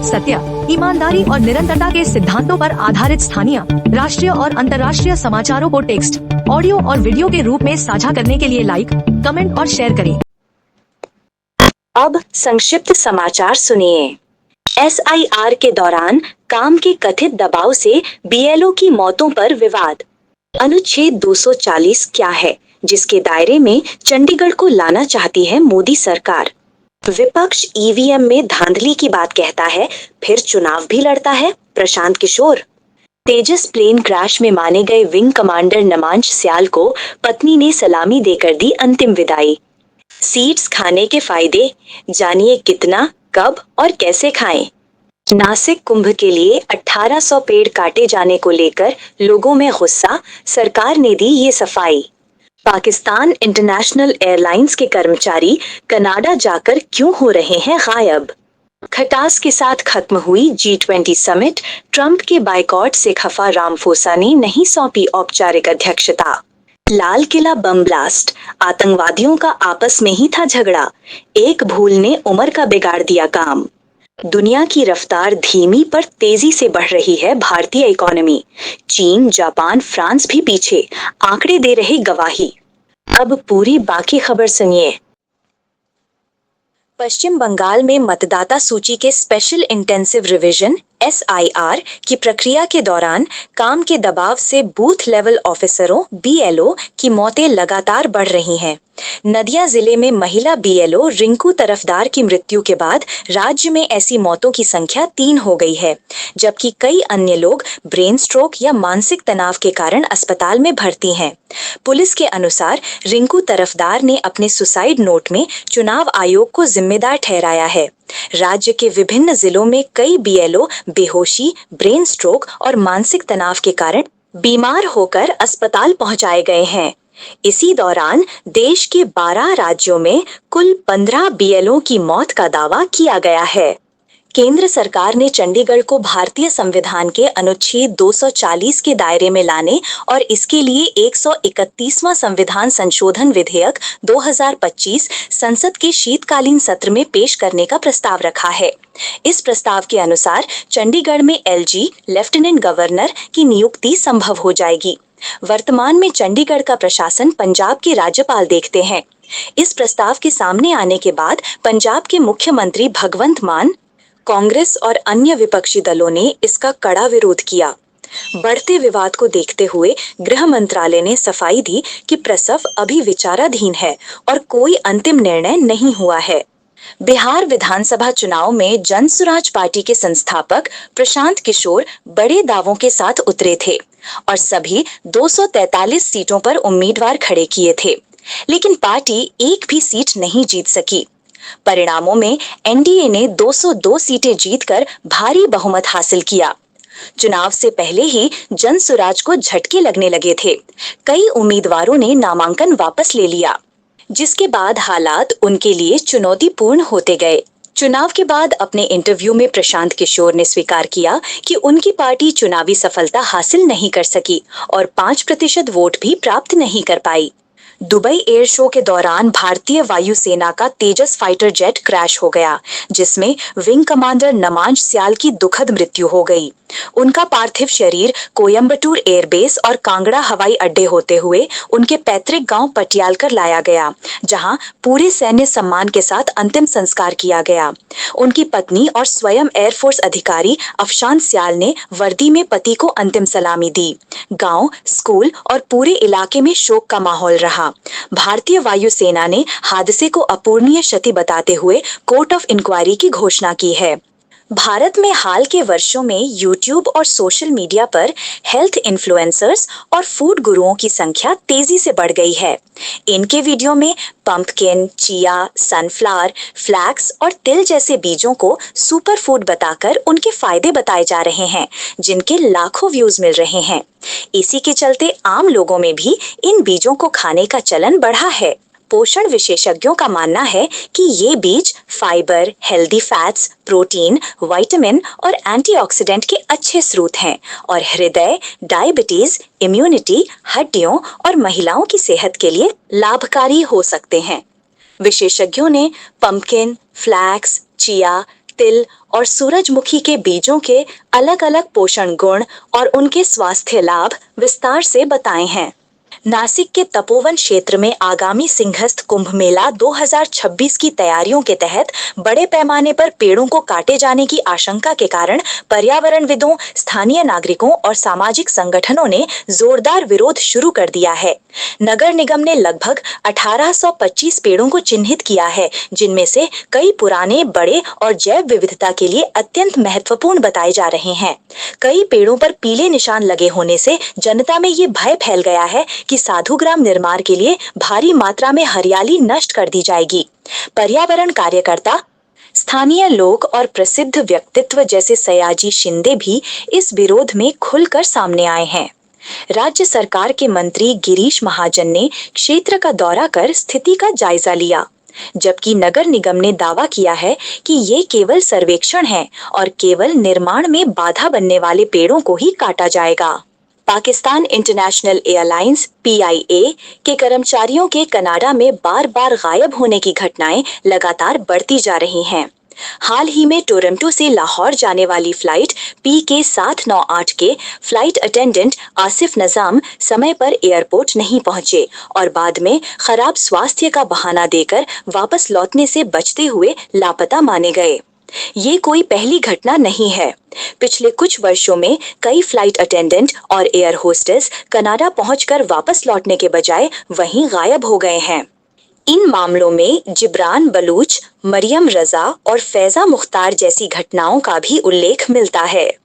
सत्य, ईमानदारी और निरंतरता के सिद्धांतों पर आधारित स्थानीय, राष्ट्रीय और अंतर्राष्ट्रीय समाचारों को टेक्स्ट, ऑडियो और वीडियो के रूप में साझा करने के लिए लाइक, कमेंट और शेयर करें। अब संक्षिप्त समाचार सुनिए। SIR के दौरान काम के कथित दबाव से BLO की मौतों पर विवाद। अनुच्छेद 240 क्या है, जिसके दायरे में चंडीगढ़ को लाना चाहती है मोदी सरकार? विपक्ष EVM में धांधली की बात कहता है, फिर चुनाव भी लड़ता है। प्रशांत किशोर। तेजस प्लेन क्रैश में माने गए विंग कमांडर नमांश स्याल को पत्नी ने सलामी देकर दी अंतिम विदाई। सीड्स खाने के फायदे, जानिए कितना, कब और कैसे खाएं। नासिक कुंभ के लिए 1800 पेड़ काटे जाने को लेकर लोगों में गुस्सा, सरकार ने दी ये सफाई। पाकिस्तान इंटरनेशनल एयरलाइंस के कर्मचारी कनाडा जाकर क्यों हो रहे हैं गायब? खटास के साथ खत्म हुई G20 समिट, ट्रंप के बाइकॉट से खफा रामफोसा ने नहीं सौंपी औपचारिक अध्यक्षता। लाल किला बम ब्लास्ट, आतंकवादियों का आपस में ही था झगड़ा, एक भूल ने उमर का बिगाड़ दिया काम। दुनिया की रफ्तार धीमी पर तेजी से बढ़ रही है भारतीय इकोनॉमी। चीन, जापान, फ्रांस भी पीछे, आंकड़े दे रहे गवाही। अब पूरी बाकी खबर सुनिए। पश्चिम बंगाल में मतदाता सूची के स्पेशल इंटेंसिव रिवीजन SIR की प्रक्रिया के दौरान काम के दबाव से बूथ लेवल ऑफिसरों BLO की मौतें लगातार बढ़ रही हैं। नदिया जिले में महिला BLO रिंकू तरफदार की मृत्यु के बाद राज्य में ऐसी मौतों की संख्या 3 हो गई है, जबकि कई अन्य लोग ब्रेन स्ट्रोक या मानसिक तनाव के कारण अस्पताल में भर्ती हैं। पुलिस के अनुसार रिंकू तरफदार ने अपने सुसाइड नोट में चुनाव आयोग को जिम्मेदार ठहराया है। राज्य के विभिन्न जिलों में कई BLO बेहोशी, ब्रेन स्ट्रोक और मानसिक तनाव के कारण बीमार होकर अस्पताल पहुंचाए गए हैं। इसी दौरान देश के 12 राज्यों में कुल 15 BLO की मौत का दावा किया गया है। केंद्र सरकार ने चंडीगढ़ को भारतीय संविधान के अनुच्छेद 240 के दायरे में लाने और इसके लिए 131वां संविधान संशोधन विधेयक 2025 संसद के शीतकालीन सत्र में पेश करने का प्रस्ताव रखा है। इस प्रस्ताव के अनुसार चंडीगढ़ में LG लेफ्टिनेंट गवर्नर की नियुक्ति संभव हो जाएगी। वर्तमान में चंडीगढ़ का प्रशासन पंजाब के राज्यपाल देखते हैं। इस प्रस्ताव के सामने आने के बाद पंजाब के मुख्यमंत्री भगवंत मान, कांग्रेस और अन्य विपक्षी दलों ने इसका कड़ा विरोध किया। बढ़ते विवाद को देखते हुए गृह मंत्रालय ने सफाई दी कि प्रस्ताव अभी विचाराधीन है और कोई अंतिम निर्णय नहीं हुआ है। बिहार विधानसभा चुनाव में जनसुराज पार्टी के संस्थापक प्रशांत किशोर बड़े दावों के साथ उतरे थे और सभी 243 सीटों पर उम्मीदवार खड़े किए थे, लेकिन पार्टी एक भी सीट नहीं जीत सकी। परिणामों में NDA ने 202 सीटें जीतकर भारी बहुमत हासिल किया। चुनाव से पहले ही जनसुराज को झटके लगने लगे थे। कई उम्मीदवारों ने नामांकन वापस ले लिया, जिसके बाद हालात उनके लिए चुनौतीपूर्ण होते गए। चुनाव के बाद अपने इंटरव्यू में प्रशांत किशोर ने स्वीकार किया कि उनकी पार्टी चुनावी सफलता हासिल नहीं कर सकी और 5% वोट भी प्राप्त नहीं कर पाई। दुबई एयर शो के दौरान भारतीय वायुसेना का तेजस फाइटर जेट क्रैश हो गया, जिसमें विंग कमांडर नमांश स्याल की दुखद मृत्यु हो गई। उनका पार्थिव शरीर कोयम्बटूर एयरबेस और कांगड़ा हवाई अड्डे होते हुए उनके पैतृक गांव पटियालकर लाया गया, जहां पूरे सैन्य सम्मान के साथ अंतिम संस्कार किया गया। उनकी पत्नी और स्वयं एयरफोर्स अधिकारी अफशान स्याल ने वर्दी में पति को अंतिम सलामी दी। गांव, स्कूल और पूरे इलाके में शोक का माहौल रहा। भारतीय वायुसेना ने हादसे को अपूरणीय क्षति बताते हुए कोर्ट ऑफ इंक्वायरी की घोषणा की है। भारत में हाल के वर्षों में YouTube और सोशल मीडिया पर हेल्थ इन्फ्लुएंसर्स और फूड गुरुओं की संख्या तेजी से बढ़ गई है। इनके वीडियो में पंपकिन, चिया, सनफ्लावर, फ्लैक्स और तिल जैसे बीजों को सुपर फूड बताकर उनके फायदे बताए जा रहे हैं, जिनके लाखों व्यूज मिल रहे हैं। इसी के चलते आम लोगों में भी इन बीजों को खाने का चलन बढ़ा है। पोषण विशेषज्ञों का मानना है कि ये बीज fibre, healthy fats, protein, vitamin और एंटीऑक्सीडेंट के अच्छे स्रोत हैं और हृदय, डायबिटीज, इम्यूनिटी, हड्डियों और महिलाओं की सेहत के लिए लाभकारी हो सकते हैं। विशेषज्ञों ने पंपकिन, फ्लैक्स, चिया, तिल और सूरजमुखी के बीजों के अलग-अलग पोषण गुण और उनके स्वास्थ्य लाभ विस्तार से बताए हैं। नासिक के तपोवन क्षेत्र में आगामी सिंहस्थ कुंभ मेला 2026 की तैयारियों के तहत बड़े पैमाने पर पेड़ों को काटे जाने की आशंका के कारण पर्यावरणविदों, स्थानीय नागरिकों और सामाजिक संगठनों ने जोरदार विरोध शुरू कर दिया है। नगर निगम ने लगभग 1825 पेड़ों को चिन्हित किया है, जिनमें से कई पुराने, बड़े और जैव विविधता के लिए अत्यंत महत्वपूर्ण बताए जा रहे हैं। कई पेड़ों पर पीले निशान लगे होने से जनता में ये भय फैल गया है कि साधुग्राम निर्माण के लिए भारी मात्रा में हरियाली नष्ट कर दी जाएगी। पर्यावरण कार्यकर्ता, स्थानीय लोग और प्रसिद्ध व्यक्तित्व जैसे सयाजी शिंदे भी इस विरोध में खुलकर सामने आए हैं। राज्य सरकार के मंत्री गिरीश महाजन ने क्षेत्र का दौरा कर स्थिति का जायजा लिया, जबकि नगर निगम ने दावा किया है कि ये केवल सर्वेक्षण है और केवल निर्माण में बाधा बनने वाले पेड़ों को ही काटा जाएगा। पाकिस्तान इंटरनेशनल एयरलाइंस (PIA) के कर्मचारियों के कनाडा में बार-बार गायब होने की घटनाएं लगातार बढ़ती जा रही हैं। हाल ही में टोरंटो से लाहौर जाने वाली फ्लाइट PK 798 के फ्लाइट अटेंडेंट आसिफ नजाम समय पर एयरपोर्ट नहीं पहुंचे और बाद में खराब स्वास्थ्य का बहाना देकर वापस लौटने से बचते हुए लापता माने गए। ये कोई पहली घटना नहीं है। पिछले कुछ वर्षों में कई फ्लाइट अटेंडेंट और एयर होस्टेस कनाडा पहुंचकर वापस लौटने के बजाय वहीं गायब हो गए हैं। इन मामलों में जिब्रान बलूच, मरियम रजा और फैजा मुख्तार जैसी घटनाओं का भी उल्लेख मिलता है।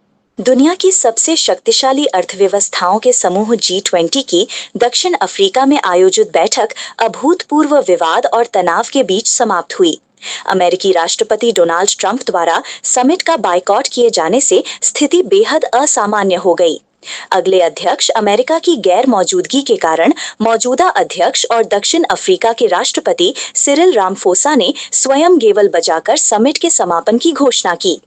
दुनिया की सबसे शक्तिशाली अर्थव्यवस्थाओं के समूह G20 की दक्षिण अफ्रीका में आयोजित बैठक अभूतपूर्व विवाद और तनाव के बीच समाप्त हुई। अमेरिकी राष्ट्रपति डोनाल्ड ट्रंप द्वारा समिट का बायकॉट किए जाने से स्थिति बेहद असामान्य हो गई। अगले अध्यक्ष अमेरिका की गैर मौजूदगी के कारण मौजूदा अध्यक्ष और दक्षिण अफ्रीका के राष्ट्रपति सिरिल रामफोसा ने स्वयं गेवल बजाकर समिट के समापन की घोषणा की।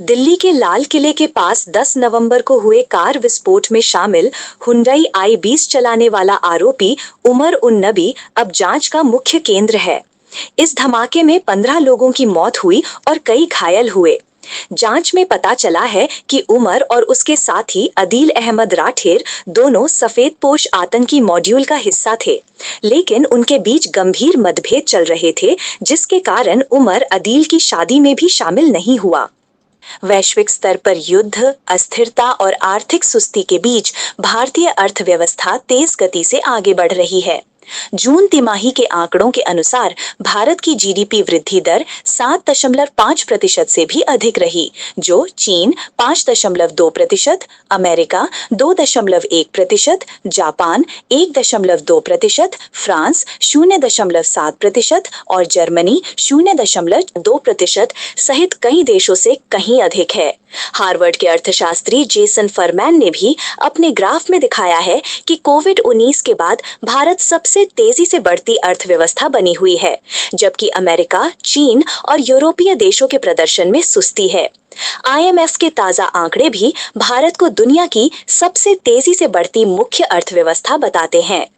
दिल्ली के लाल किले के पास 10 नवंबर को हुए कार विस्फोट में शामिल हुंडई i20 चलाने वाला आरोपी उमर उन नबी अब जांच का मुख्य केंद्र है। इस धमाके में 15 लोगों की मौत हुई और कई घायल हुए। जांच में पता चला है कि उमर और उसके साथी अदील अहमद राठेर दोनों सफेदपोश आतंकी मॉड्यूल का हिस्सा थे, लेकिन उनके बीच गंभीर मतभेद चल रहे थे, जिसके कारण उमर अदील की शादी में भी शामिल नहीं हुआ। वैश्विक स्तर पर युद्ध, अस्थिरता और आर्थिक सुस्ती के बीच भारतीय अर्थव्यवस्था तेज गति से आगे बढ़ रही है। जून तिमाही के आंकड़ों के अनुसार भारत की GDP वृद्धि दर 7.5% से भी अधिक रही, जो चीन 5.2%, अमेरिका 2.1%, जापान 1.2%, फ्रांस 0.7% और जर्मनी 0.2% सहित कई देशों से कहीं अधिक है। हार्वर्ड के अर्थशास्त्री जेसन फरमैन ने भी अपने ग्राफ में दिखाया है कि कोविड-19 के बाद भारत सबसे तेजी से बढ़ती अर्थव्यवस्था बनी हुई है, जबकि अमेरिका, चीन और यूरोपीय देशों के प्रदर्शन में सुस्ती है। IMF के ताजा आंकड़े भी भारत को दुनिया की सबसे तेजी से बढ़ती मुख्य अर्थव्यवस्था बताते हैं।